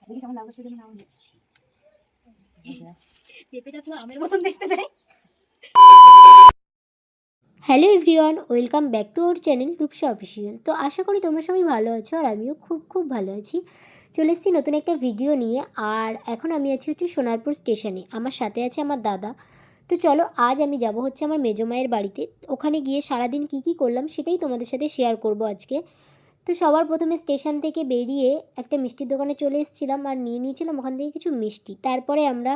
দেখিস আমার লাউটা সেদিন নাম পেঁপেটা তো আমের মতন দেখতে নেই। Hello everyone, welcome back to our channel Rupsa official. তো আশা করি তোমরা সবাই ভালো আছো আর আমিও খুব ভালো আছি। চলে এসেছি নতুন একটা ভিডিও নিয়ে। আর এখন আমি আছি সোনারপুর স্টেশনে, আমার সাথে আছে আমার দাদা। তো চলো আজ আমি যাব হচ্ছে আমার মেজো মায়ের বাড়িতে। ওখানে গিয়ে সারাদিন কী করলাম সেটাই তোমাদের সাথে শেয়ার করব আজকে। তো সবার প্রথমে স্টেশন থেকে বেরিয়ে একটা মিষ্টির দোকানে চলে এসেছিলাম আর নিয়ে নিয়েছিলাম ওখান থেকে কিছু মিষ্টি। তারপরে আমরা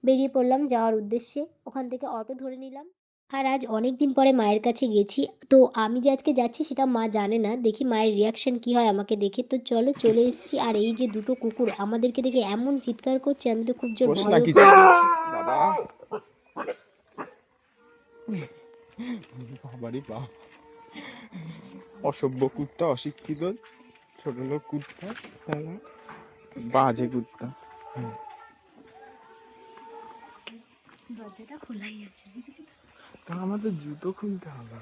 বেরিয়ে পড়লাম যাওয়ার উদ্দেশ্যে। ওখান থেকে অটো ধরে নিলাম। আর আজ অনেক দিন পরে মায়ের কাছে গেছি। তো আমি যে আজকে যাচ্ছি সেটা মা জানে না, দেখি মায়ের রিয়াকশান কী হয় আমাকে দেখে। তো চলো চলে এসেছি। আর এই যে দুটো কুকুর আমাদেরকে দেখে এমন চিৎকার করছে, আমি তো খুব জোর ভয় পেয়ে গেছি। অসভ্য কুত্তা, অশিক্ষিত ছোট লোক কুত্তা, বাজে কুত্তা। দরজাটা খোলাই আছে। তা আমাদের জুতো খুলতে হবে।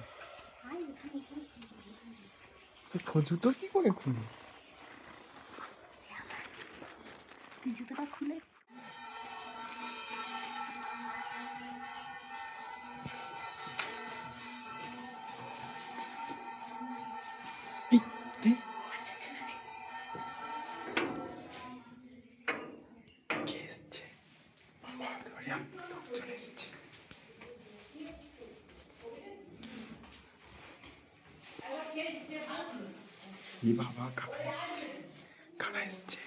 জুতো কি করে খুলি? জুতোটা খুলে বাবা কারা এসছে, কারা এসছে?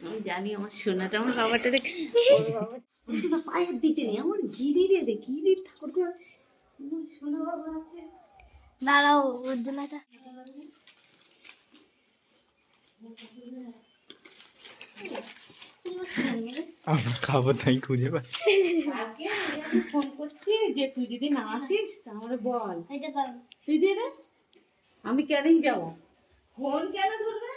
আমি জানি আমার সোনাটা আমার বাবাটা দেখে পায়ের দিতে নেই আমার গিরি রে দে গিরি ঠাকুর সোনা বাবা আছে। দাঁড়াও, ওর জন্য একটা আমরা খাবো তাই খুঁজে পাচ্ছি। ফোন করছি যে তুই যদি না আসিস তাহলে বল তুই দে রে, আমি কেনই যাবো, ফোন কেন ধরবে,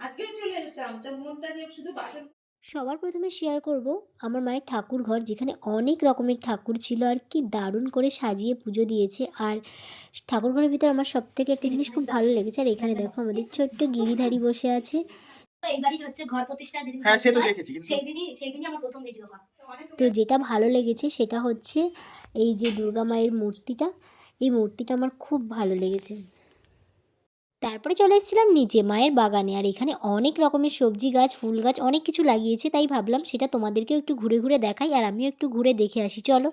আজকে চলে যেতাম তোর মনটা যে শুধু বাসন। সবার প্রথমে শেয়ার করব আমার মায়ের ঠাকুর ঘর, যেখানে অনেক রকমের ঠাকুর ছিল আর কি দারুণ করে সাজিয়ে পুজো দিয়েছে। আর ঠাকুর ঘরের ভিতরে আমার সব থেকে একটা জিনিস খুব ভালো লেগেছে। আর এখানে দেখো আমাদের ছোট্ট গিরিধারী বসে আছে। এই বাড়ির হচ্ছে ঘর প্রতিষ্ঠা যেদিন হ্যাঁ সে তো দেখেছি, কিন্তু সেই দিনই আমার প্রথম ভিডিও করা। তো যেটা ভালো লেগেছে সেটা হচ্ছে এই যে দুর্গা মায়ের মূর্তিটা, এই মূর্তিটা আমার খুব ভালো লেগেছে। তারপরে চলে এসেছিলাম নিচে মায়ের বাগানে। আর এখানে অনেক রকমের সবজি গাছ, ফুল গাছ, অনেক কিছু লাগিয়েছে। তাই ভাবলাম সেটা তোমাদেরকেও একটু ঘুরে ঘুরে দেখাই আর আমিও একটু ঘুরে দেখে আসি। চলো।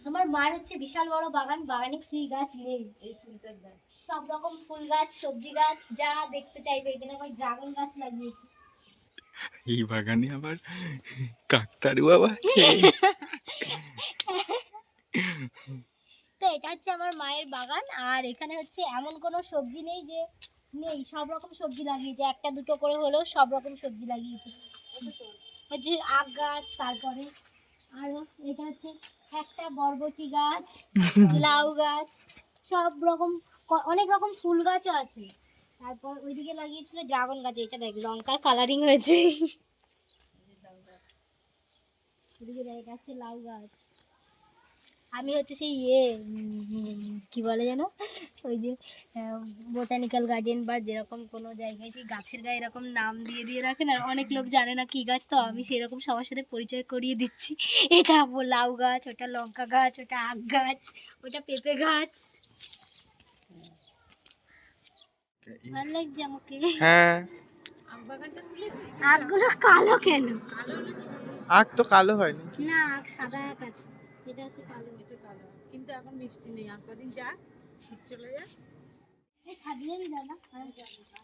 আমার মার হচ্ছে বিশাল বড় বাগান, বাগানে কি গাছ নেই, এই ফুলটার গাছ সব রকম ফুল গাছ, সবজি গাছ যা দেখতে চাইবে। এখানে আমার ড্রাগন গাছ লাগিয়েছি। এই বাগানে আবার কাকতারু বাবা আছে। তো এটা হচ্ছে আমার মায়ের বাগান। আর এখানে হচ্ছে এমন কোনো সবজি নেই যে নেই, সব রকম সবজি লাগিয়েছে, একটা দুটো করে হলেও সব রকম সবজি লাগিয়েছে। হচ্ছে আখ গাছ, তারপরে আরো এটা হচ্ছে একটা বরবটি গাছ, লাউ গাছ, সব রকম অনেক রকম ফুল গাছও আছে। তারপর ওইদিকে লাগিয়েছিল ড্রাগন গাছ, এটা দেখ লঙ্কা কালারিং হয়েছে। ওইদিকে দেখ এটা হচ্ছে লাউ গাছ। আমি হচ্ছে সেই কি বলে যেন, ওই যে বোটানিক্যাল গার্ডেন বা যেরকম কোনো জায়গায় সেই গাছের গায়ে এরকম নাম দিয়ে দিয়ে রাখেন আর অনেক লোক জানে না কি গাছ, তো আমি সেরকম সবার সাথে পরিচয় করিয়ে দিচ্ছি। এটা লাউ গাছ, ওটা লঙ্কা গাছ, ওটা আখ গাছ, ওটা পেঁপে গাছ। ভালো লাগছে আমাকে। হ্যাঁ আখগুলো কালো কেন? আখ তো কালো হয়নি। না, আখ সাদা আখ আছে, এটা হচ্ছে কালো। এটা কালো কিন্তু এখন মিষ্টি নেই, আর কদিন যা শীত চলে যায়। এই ছাড়িয়ে যাবি দাদা।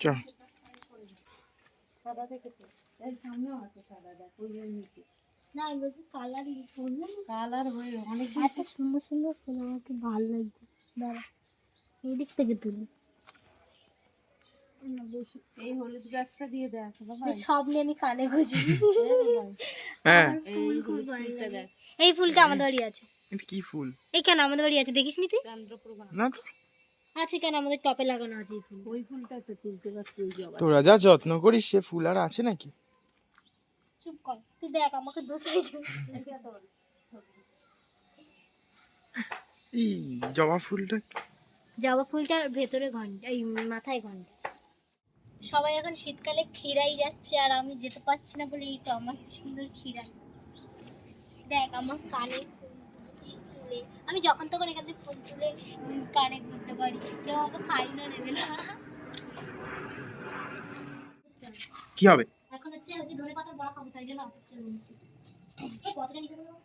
চ সাদা থেকে তো এর সামনেও আছে সাদা, দেখ ওই নিচে। না আমি বলছি কালার ফুল, কালার হয়ে অনেক এত সুন্দর সুন্দর ফুল, আমার খুব ভালো লাগছে। দাঁড়া এই দিক থেকে তুলি বেশি। এই হলুদ গাছটা দিয়ে দেয় আসলে সব নিয়ে আমি কানে গুঁজি। হ্যাঁ ফুল খুব ভালো লাগে। এই ফুলটা আমাদের বাড়ি আছে। এটা কি ফুল? এই কেন আমাদের বাড়ি আছে, দেখিস নি তুই? না তো, আছে কেন, আমাদের টপে লাগানো আছে এই ফুল। ওই ফুলটা তো তুলতে পারছি ওই জবা। তোরা যা যত্ন করিস সে ফুল আর আছে নাকি? চুপ কর, তুই দেখ আমাকে দোষাই। এই জবা ফুলটা জবা ফুলটার ভেতরে ঘন্টা, এই মাথায় ঘন্টা। সবাই এখন শীতকালে ক্ষীরাই যাচ্ছে আর আমি যেতে পারছি না বলে এই তো আমার কি সুন্দর ক্ষীরাই। দেখ আমার কানে ফুল তুলে, আমি যখন তখন এখান থেকে ফুল তুলে কানে বুঝতে পারি, কেউ আমাকে ফাইনও নেবে না। কি হবে? এখন হচ্ছে ধনে পাতার বড়া খাবো, তাই জন্য হচ্ছে এই কতটা নিতে পারবো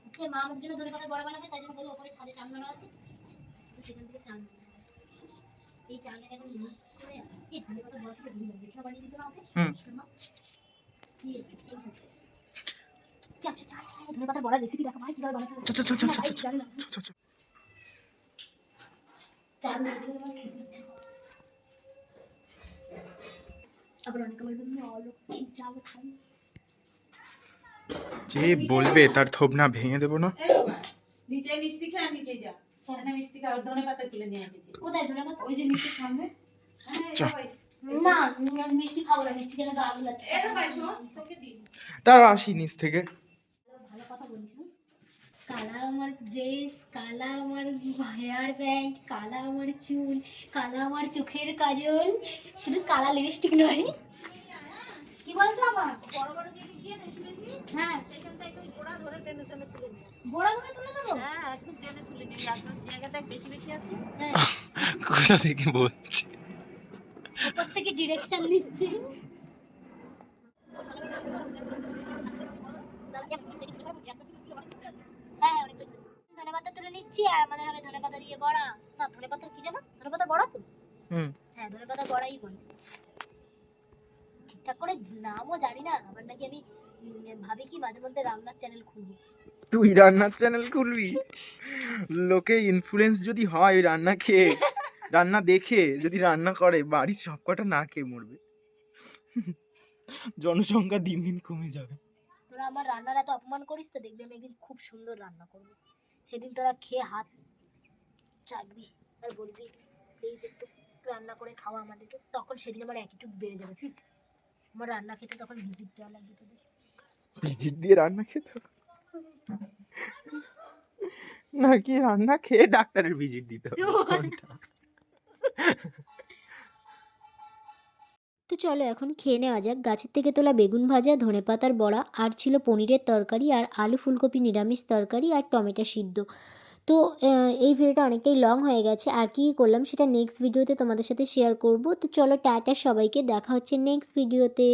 হচ্ছে মা আমার জন্য ধনে পাতার বড়া বানাবে, তাই জন্য বলি ওপরে ছাদে চাল ধরা আছে, সেখান থেকে চাল এই চালটা এখন ইউজ করে এই ধনে পাতার বড়া থেকে দিয়ে যেটা বানিয়ে দিতে না ওকে। ধনে পাতার বড়ার রেসিপি দেখা ভাই কিভাবে বানাতে হবে। চাল খেতে ইচ্ছে আবার অনেক আমার অলক্ষী চাল খাই। যে বলবে তার থোপ না ভেঙে দেবো না। নিচে মিষ্টি খা, নিচে যা, এখানে মিষ্টি খা, ধনে পাতা তুলে নিয়ে আসি। কোথায় ধনে পাতা? ওই যে নিচের সামনে। না মিষ্টি খাবো না, মিষ্টি খেলে গা লাগছে। তার আসি নিচ থেকে। ভালো কথা বলিস। কালা আমার ড্রেস, কালা আমার হেয়ার ব্যান্ড, কালা আমার চুল, কালা আমার চোখের কাজল, শুধু কালা লিপস্টিক নয়। কি বলছো আবার? বড় বড় জিনিস দিয়ে বেশি বেশি, হ্যাঁ সেখান থেকে গোড়া ধরে টেনে টেনে তুলে নিয়ে, গোড়া ধরে তুলে দেবো। হ্যাঁ একদম টেনে তুলে নিয়ে, একদম জায়গাটা বেশি বেশি আছে। হ্যাঁ কোথা থেকে বলছি? উপর থেকে ডিরেকশন নিচ্ছি। হ্যাঁ ধনেপাতা তুলে নিচ্ছি আর আমাদের হবে ধনেপাতা দিয়ে বড়া। না ধনেপাতা কি জানো, ধনেপাতা বড়া তো। হ্যাঁ ধনেপাতা বড়াই বলে, ঠিকঠাক করে নামও জানি না। আবার নাকি আমি ভাবি কি মাঝে মধ্যে রান্নার চ্যানেল খুলবো। তুই রান্নার চ্যানেল খুলবি? লোকে ইনফ্লুয়েন্স যদি হয় রান্না খেয়ে, রান্না দেখে যদি রান্না করে, বাড়ির সব কটা না খেয়ে মরবে, জনসংখ্যা দিন দিন কমে যাবে। তোরা আমার রান্নার এত অপমান করিস তো দেখবি আমি একদিন খুব সুন্দর রান্না করবো, সেদিন তোরা খেয়ে হাত চাটবি আর বলবি প্লিজ একটু রান্না করে খাওয়া আমাদেরকে, তখন সেদিন আমার অ্যাটিটিউড বেড়ে যাবে। আমার রান্না খেতে তখন ভিজিট দেওয়া লাগবে তোদের। ভিজিট দিয়ে রান্না খেতে নাকি রান্না খেয়ে ডাক্তারের ভিজিট দিতে হবে? তো চলো এখন খেয়ে নেওয়া যাক। গাছের থেকে তোলা বেগুন ভাজা, ধনেপাতার বড়া, আর ছিল পনিরের তরকারি, আর আলু ফুলকপি নিরামিষ তরকারি, আর টমেটো সিদ্ধ। তো এই ভিডিওটা অনেকটাই লং হয়ে গেছে, আর কী করলাম সেটা নেক্সট ভিডিওতে তোমাদের সাথে শেয়ার করব। তো চলো টাটা সবাইকে, দেখা হচ্ছে নেক্সট ভিডিওতে।